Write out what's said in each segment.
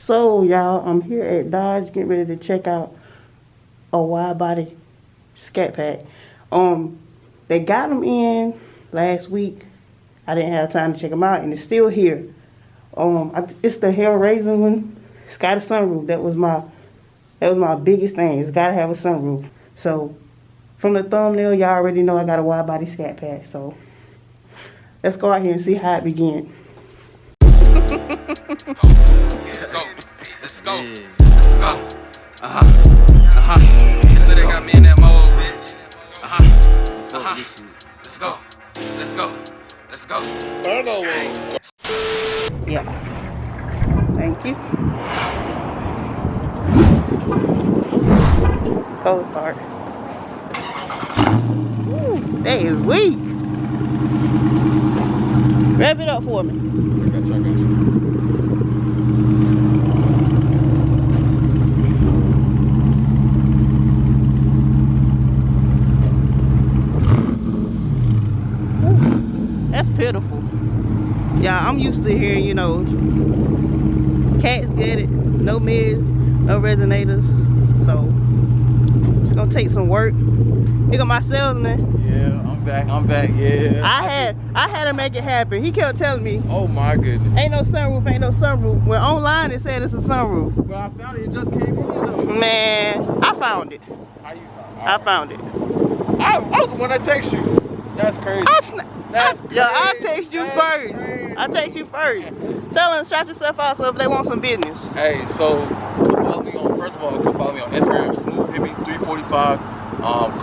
So y'all, I'm here at Dodge getting ready to check out a Widebody Scat Pack. They got them in last week. I didn't have time to check them out, and it's still here. It's the Hellraiser one. It's got a sunroof. That was my biggest thing. It's gotta have a sunroof. So from the thumbnail, y'all already know I got a Widebody Scat Pack. So let's go out here and see how it began. Let's go. Let's go. So they got me in that mode, bitch. Let's go. Let's go. Let's go. Yeah. Thank you. Cold start. Woo, that is weak. Rev it up for me. I got you. That's pitiful. Yeah, I'm used to hearing, cats get it, no mids, no resonators. So it's gonna take some work. Here go my salesman. Yeah, I'm back, yeah. I had to make it happen. He kept telling me, oh my goodness. Ain't no sunroof. Well, online it said it's a sunroof. Well, I found it just came in though. Man, I found it. How you found it? I found it. I was the one that text you. That's crazy. That's crazy. Yeah, I text you first. Crazy. I text you first. Tell them shout yourself out so if they want some business. Hey, so follow me on, first of all, come follow me on Instagram, Smooth Hit Me 345.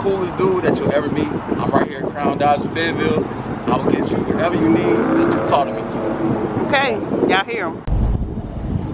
Coolest dude that you'll ever meet. I'm right here in Crown Dodge in Fayetteville. I will get you whatever you need. Just talk to me. Okay, y'all hear him.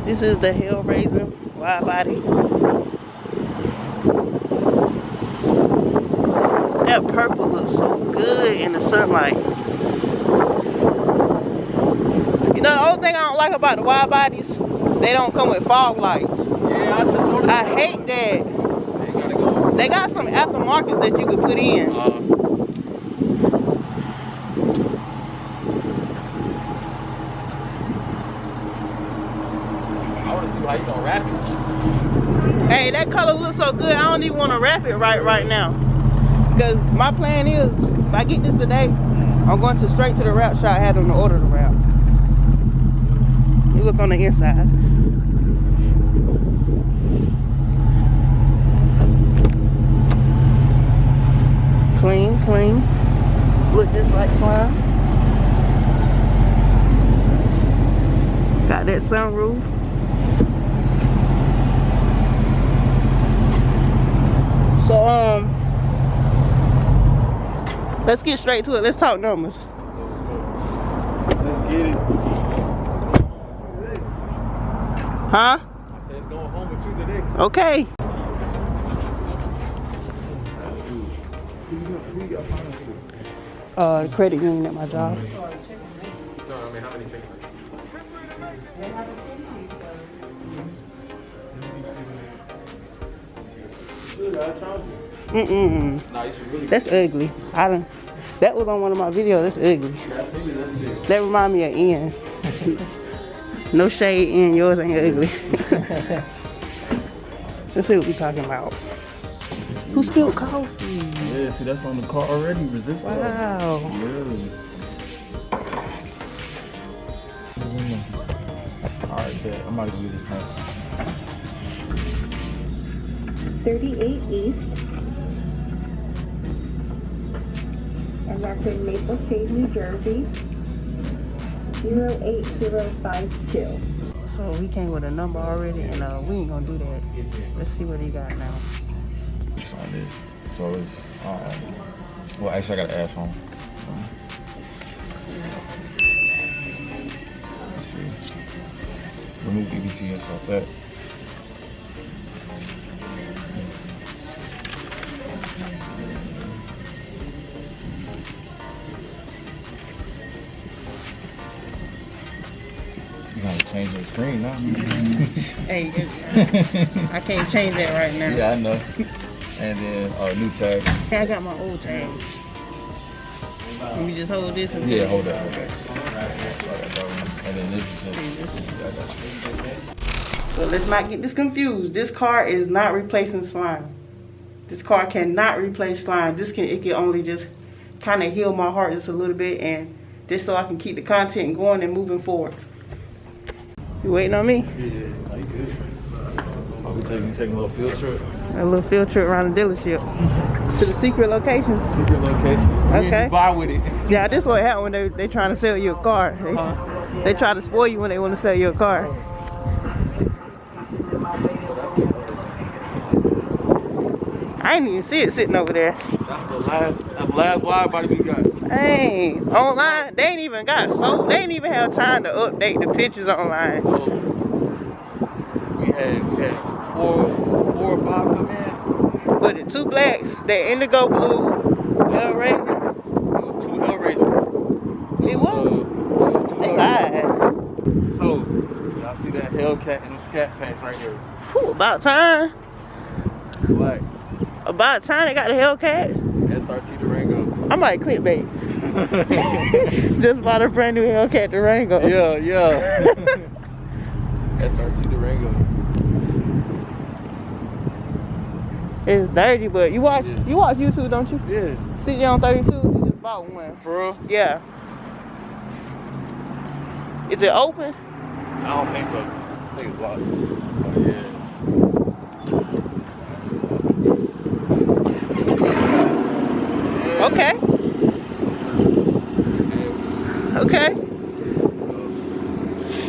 This is the Hellraiser Widebody. That purple looks so good in the sunlight. The only thing I don't like about the Widebodies, they don't come with fog lights. Yeah, I just noticed. I hate that. They got some aftermarkets that you could put in. I want to see how you gonna wrap it. Hey, that color looks so good. I don't even want to wrap it right now. Because my plan is, if I get this today, I'm going straight to the wrap shop. I had them to order the wrap. You look on the inside. Clean. Look just like slime. Got that sunroof. So let's get straight to it. Let's talk numbers. Let's get it. Huh? I said going home with you today. Okay. Credit union at my job. No, I mean, how many things? Nah, you should really. That's ugly. That was on one of my videos. That's ugly. That remind me of Ian. No shade, Ian. Yours ain't ugly. Let's see what we talking about. Who spilled coffee? Yeah, see that's on the car already. Resist. Wow. Yeah. Alright, bet. I'm about to do this paint. 38 East. And that's in Maple Shade, New Jersey. 08052. So he came with a number already, and we ain't gonna do that. Let's see what he got now. It's on this. So it's well, actually I got an ass on. Let's see. Remove EBT and stuff like that. You gotta change your screen now. Hey, I can't change that right now. Yeah, I know. And then new tag. Hey, I got my old tag. Let me just hold this. And Yeah, hold that. And then this is just. But let's not get this confused. This car is not replacing slime. This car cannot replace slime. It can only just kind of heal my heart just a little bit, and just so I can keep the content going and moving forward. You waiting on me? Yeah, like good. I'll be taking a little field trip. A little field trip around the dealership. To the secret locations. Secret location. Okay. You buy with it. Yeah, this is what happens when they trying to sell you a car. They try to spoil you when they want to sell you a car. I ain't even see it sitting over there. That's the last Widebody we got. Hey, online, they ain't even got sold. They ain't even have time to update the pictures online. So we had four or five come in. But the 2 blacks, the indigo blue, Hellraiser. It was 2 Hellraisers. It was. They lied. So y'all see that hellcat and them scat packs right here. Whew, about time. Black. About time they got the Hellcat. SRT Durango. I might clickbait. Just bought a brand new Hellcat Durango. Yeah. SRT Durango. It's dirty, but you watch YouTube, don't you? Yeah. CJ on 32, he just bought one. For real? Yeah. Is it open? I don't think so. I think it's locked. Oh yeah. Okay. Okay.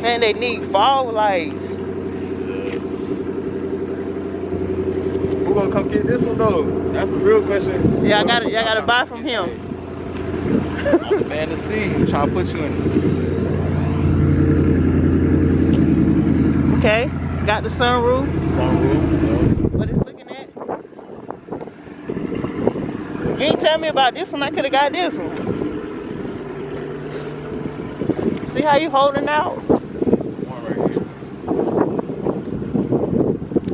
And they need fog lights. Who gonna come get this one though? That's the real question. Yeah, y'all gotta buy from him. I'm the man to see. I'm trying to put you in. Okay. Got the sunroof. Sunroof. What it's looking at? You ain't tell me about this one. I could have got this one. See how you holding out? One right here.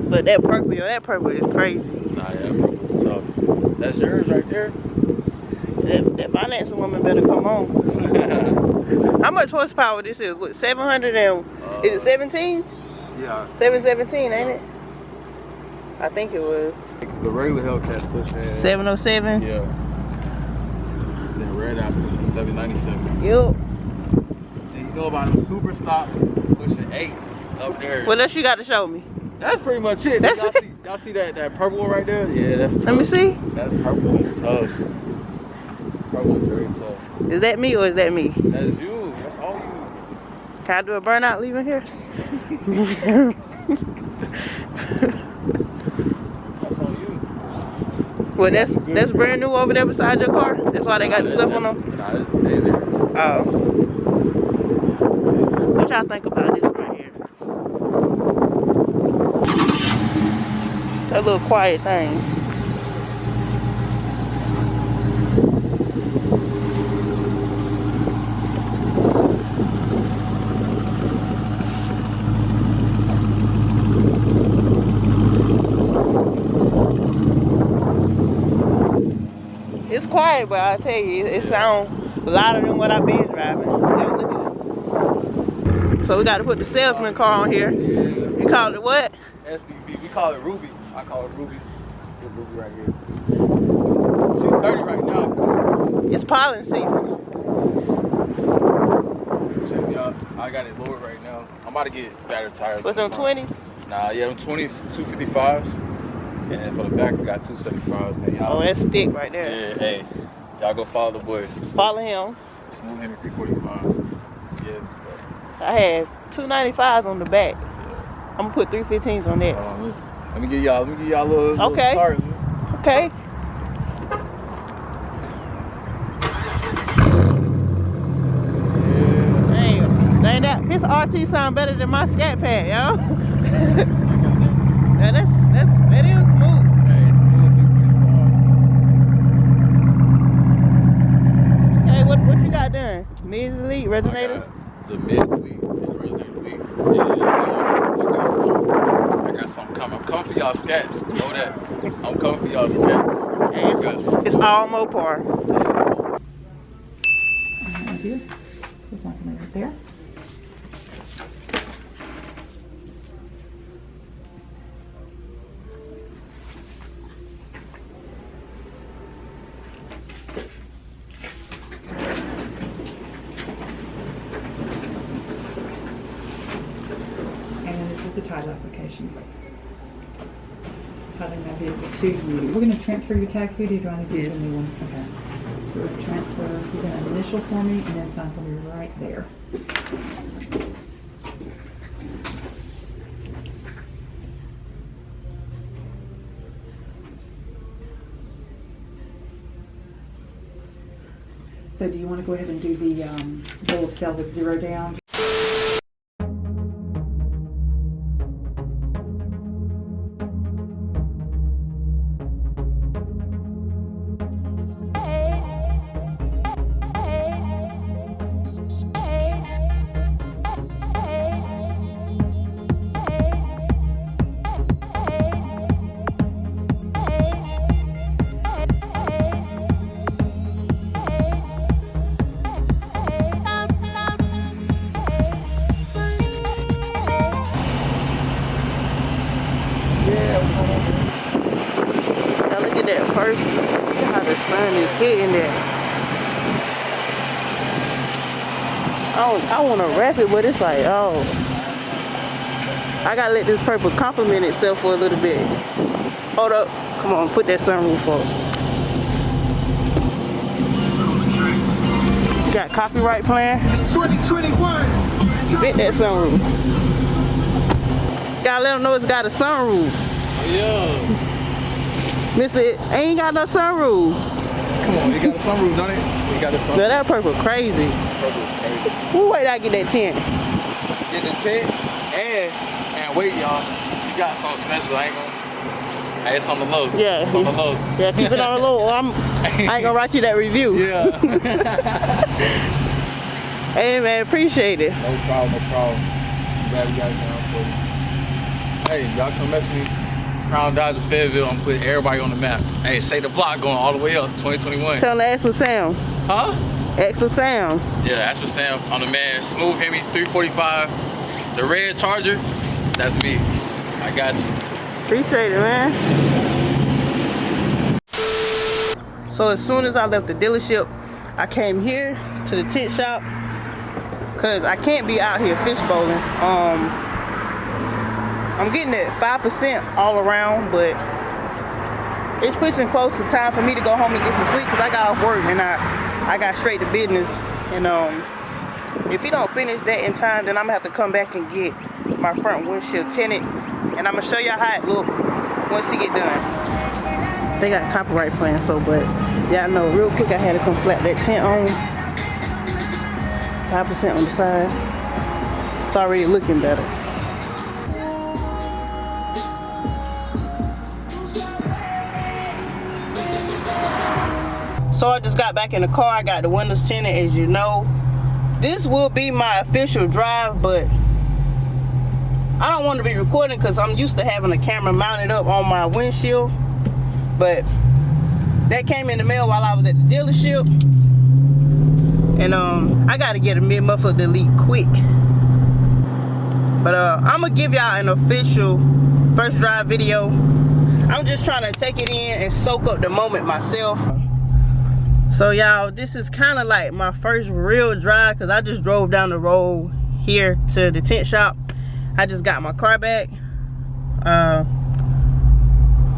But that purple is crazy. Nah, yeah, that purple's tough. That's yours right there. That financing woman better come on. How much horsepower this is? What, 700 and is it 17? Yeah. 717, ain't it? I think it was. The regular Hellcat's pushing 707. Yeah. Then red eye's pushing 797. Yup. And you know about them super stocks pushing 8s up there. What else you got to show me? That's pretty much it. That's it? Y'all see that purple one right there? Yeah, that's tough. Let me see. That's purple. It's tough. Purple is very tough. Is that me or is that me? That's you. That's all you. Can I do a burnout leaving here? That's on you. Well, that's brand new over there beside your car. That's why they got the stuff on them. Nah, they there. Oh. What y'all think about this right here? That little quiet thing. It's quiet, but I tell you, it sounds louder than what I've been driving. Yeah, look at it. So we got to put the salesman car on here. You call it what? SDB. We call it Ruby. I call it Ruby. It's Ruby right here. She's 30 right now. It's pollen season. Check me out. I got it lowered right now. I'm about to get better tires. What's them 20s? Nah, yeah, them 20s, 255s. And then for the back, I got 275s. Man, y'all. Oh, that's stick right there. Yeah, hey. Y'all go follow the boy. Follow him. Smooth Henry 345. Yes. I had 295s on the back. I'm gonna put 315s on there. Let me give y'all a little Okay. start. Okay. Dang that. His RT sound better than my Scat Pack, yo. Yeah, that is smooth. Hey, it's smooth. Hey, what you got done? Mid elite resonator? The mid elite and the resonator elite. Yeah, I got something coming. I'm coming for y'all scats. Know that. I'm coming for y'all scats. Hey, it's all Mopar. There's nothing right there. is the title application. Titling that vehicle to you. We're going to transfer your tax fee. Do you want to give you a new one? Okay. So we're going to transfer. You're going to initial for me and then sign for me right there. So do you want to go ahead and do the bill of sale with 0 down? That first, how the sun is hitting that. I want to wrap it, but it's like, oh, I gotta let this purple compliment itself for a little bit. Hold up, come on, put that sunroof on. You got copyright plan? It's 2021. Fit that sunroof. Gotta let them know it's got a sunroof. Yeah. Mister, ain't got no sunroof. Come on, you got a sunroof, don't it? You got a sunroof. No, that purple crazy. Purple's crazy. Who wait till I get that tint? Get the tint and wait, y'all. You got something special. I ain't gonna. Hey, it's on the low. Yeah. It's on the low. Yeah, keep it on the low or I ain't gonna write you that review. Yeah. Hey man, appreciate it. No problem, no problem. Glad we got it down for you. Hey, y'all come mess with me. Crown Dodge of Fayetteville, I'm putting everybody on the map. Hey, shake the block going all the way up, 2021. Tell them to ask for Sam. Huh? Ask for Sam. Yeah, ask for Sam. I'm the man. Smooth Hemi 345. The red Charger, that's me. I got you. Appreciate it, man. So as soon as I left the dealership, I came here to the tint shop because I can't be out here fish bowling. I'm getting at 5% all around, but it's pushing close to time for me to go home and get some sleep because I got off work and I got straight to business. And if you don't finish that in time, then I'm gonna have to come back and get my front windshield tinted, and I'm gonna show y'all how it look once you get done. They got copyright plan, so but y'all know real quick I had to come slap that tint on. 5% on the side. It's already looking better. So I just got back in the car. I got the windows tinted, as you know. This will be my official drive, but I don't want to be recording because I'm used to having a camera mounted up on my windshield. But that came in the mail while I was at the dealership. And I got to get a mid-muffler delete quick. But I'm going to give y'all an official first drive video. I'm just trying to take it in and soak up the moment myself. So y'all, this is kind of like my first real drive because I just drove down the road here to the tint shop. I just got my car back. I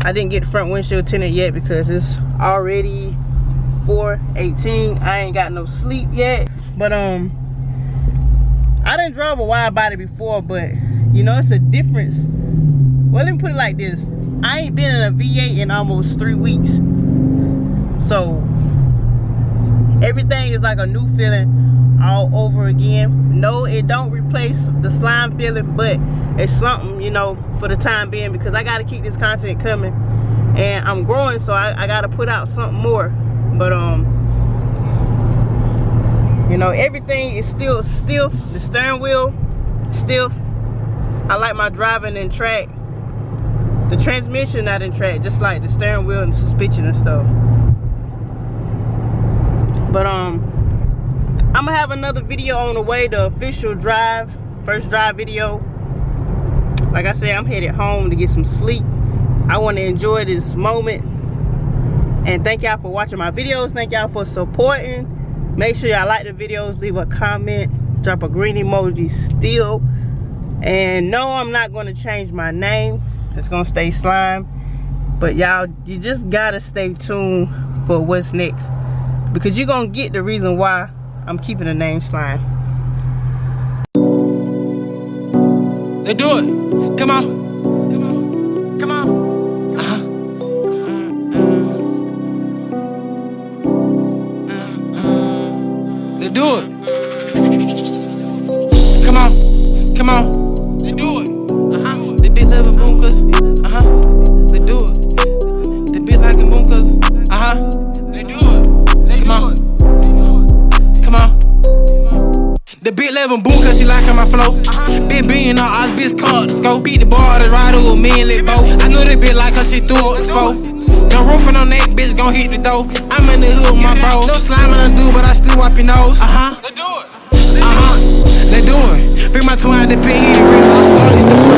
didn't get the front windshield tinted yet because it's already 4:18. I ain't got no sleep yet. But I didn't drive a wide body before, but you know, it's a difference. Well, let me put it like this. I ain't been in a V8 in almost 3 weeks. So everything is like a new feeling all over again. No, it don't replace the slime feeling, but it's something, you know, for the time being, because I got to keep this content coming and I'm growing, so I got to put out something more. But you know, everything is still stiff. The steering wheel stiff. I like my driving in track. The transmission not in track, just like the steering wheel and the suspension and stuff. But I'm gonna have another video on the way, the official drive, first drive video. Like I said, I'm headed home to get some sleep. I want to enjoy this moment. And thank y'all for watching my videos. Thank y'all for supporting. Make sure y'all like the videos, leave a comment, drop a green emoji still. And no, I'm not going to change my name. It's going to stay Slime. But y'all, you just got to stay tuned for what's next. Because you're going to get the reason why I'm keeping the name Slime. They do it. Come on. Come on. Come on. They do it. Come on. Come on. They do it. They big living boomkas. They do it. They big like a boomkas. They do it. Come on. Come on. The big level boom cause she liking my flow. Big being on all bitch called the scope. Beat the bar to ride with me and let bow. I know that bitch like her, she threw up the foe. No roofing on that bitch gon' hit the dough. I'm in the hood with my bro. No slime on the dude, but I still wipe your nose. They do it. They do it. Bring my twin out the pin, he the real. I started to